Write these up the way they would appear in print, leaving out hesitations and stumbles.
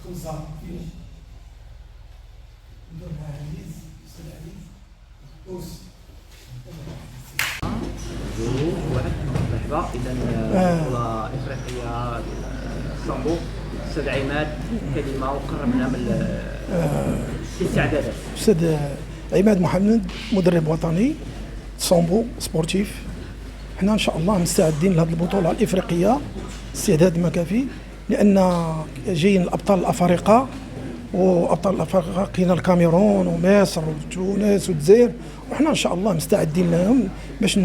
خمسة فيه ندور مع عزيز أستاذ عزيز أوس مرحبا. اذا بطوله افريقيه الصنبو استاذ عماد كلمه وقربنا من الاستعدادات. أستاذ عماد محمد مدرب وطني صامبو سبورتيف. حنا ان شاء الله مستعدين لهذه البطوله الافريقيه استعداد ما كافي، لان جايين الابطال الافارقه، وابطال الافارقه كاين الكاميرون ومصر وتونس والجزائر، وحنا ان شاء الله مستعدين لهم باش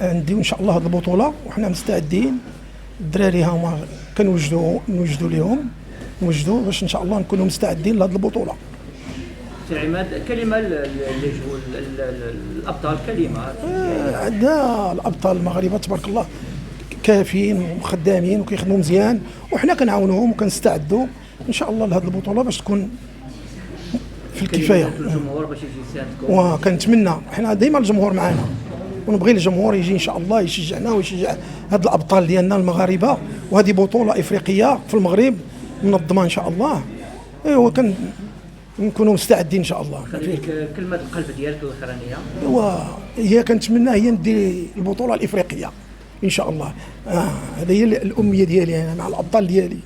نديو ان شاء الله هذه البطوله، وحنا مستعدين. الدراري هما نوجدوا لهم باش ان شاء الله نكونوا مستعدين لهذه البطوله. سي عماد كلمه الابطال كلمه. عندنا الابطال المغاربه تبارك الله كافيين وخدامين وكيخدموا مزيان، وحنا كنعاونوهم وكنستعدوا ان شاء الله لهذه البطوله باش تكون في الكفايه. الجمهور باش يجي يساندكم، وكنتمنى حنا ديما الجمهور معنا، ونبغي الجمهور يجي ان شاء الله يشجعنا ويشجع هاد الابطال ديالنا المغاربه، وهذه بطوله افريقيه في المغرب منظمه ان شاء الله. ايوا نكونوا مستعدين ان شاء الله. خليك كلمه القلب ديالك الاخرانيه. ايوا هي كنتمنى هي ندير البطوله الافريقيه ان شاء الله. هذه هي الامنيه ديالي انا مع الابطال ديالي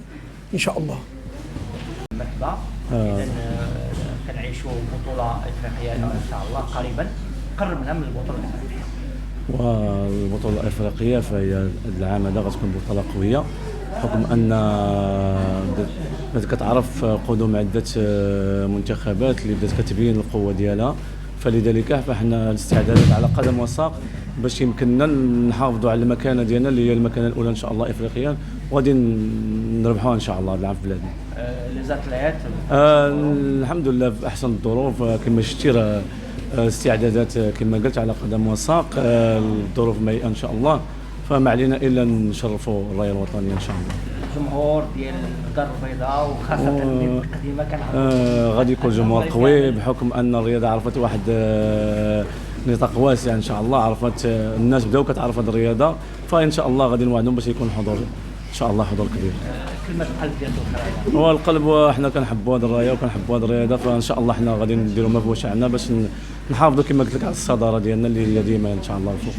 ان شاء الله. مرحبا. اذا كنعيشوا بطوله افريقيه ان شاء الله قريبا. قربنا من البطوله الافريقيه. والبطوله الافريقيه فهي العام هذا غتكون بطوله قويه، بحكم ان بدات كتعرف قدوم عده منتخبات اللي بدات كتبين القوه ديالها، فلذلك فاحنا الاستعدادات على قدم وساق باش يمكننا نحافظوا على المكانه ديالنا اللي هي المكانه الاولى ان شاء الله افريقيا، وغادي نربحوها ان شاء الله العام في بلادنا. الزاتليات الحمد لله في احسن الظروف، كما شتي استعدادات كما قلت على قدم وساق، الظروف مهيئه ان شاء الله، فما علينا الا نشرفوا الرايه الوطنيه ان شاء الله. الجمهور ديال الدار البيضاء وخاصه القديمه كان غادي يكون جمهور قوي، بحكم ان الرياضه عرفت واحد نطاق واسع ان شاء الله، عرفت الناس بداو كتعرف هذه الرياضه، فان شاء الله غادي نوعدهم باش يكون حضور ان شاء الله، حضور كبير. كلمه القلب ديالك الاخرانيه. هو القلب، حنا كنحبوا هذه الرايه وكنحبوا هذه الرياضه، فان شاء الله حنا غادي نديروا ما في وسعنا باش نحافظوا كما قلت لك على الصداره ديالنا اللي هي ديما ان شاء الله الفوق.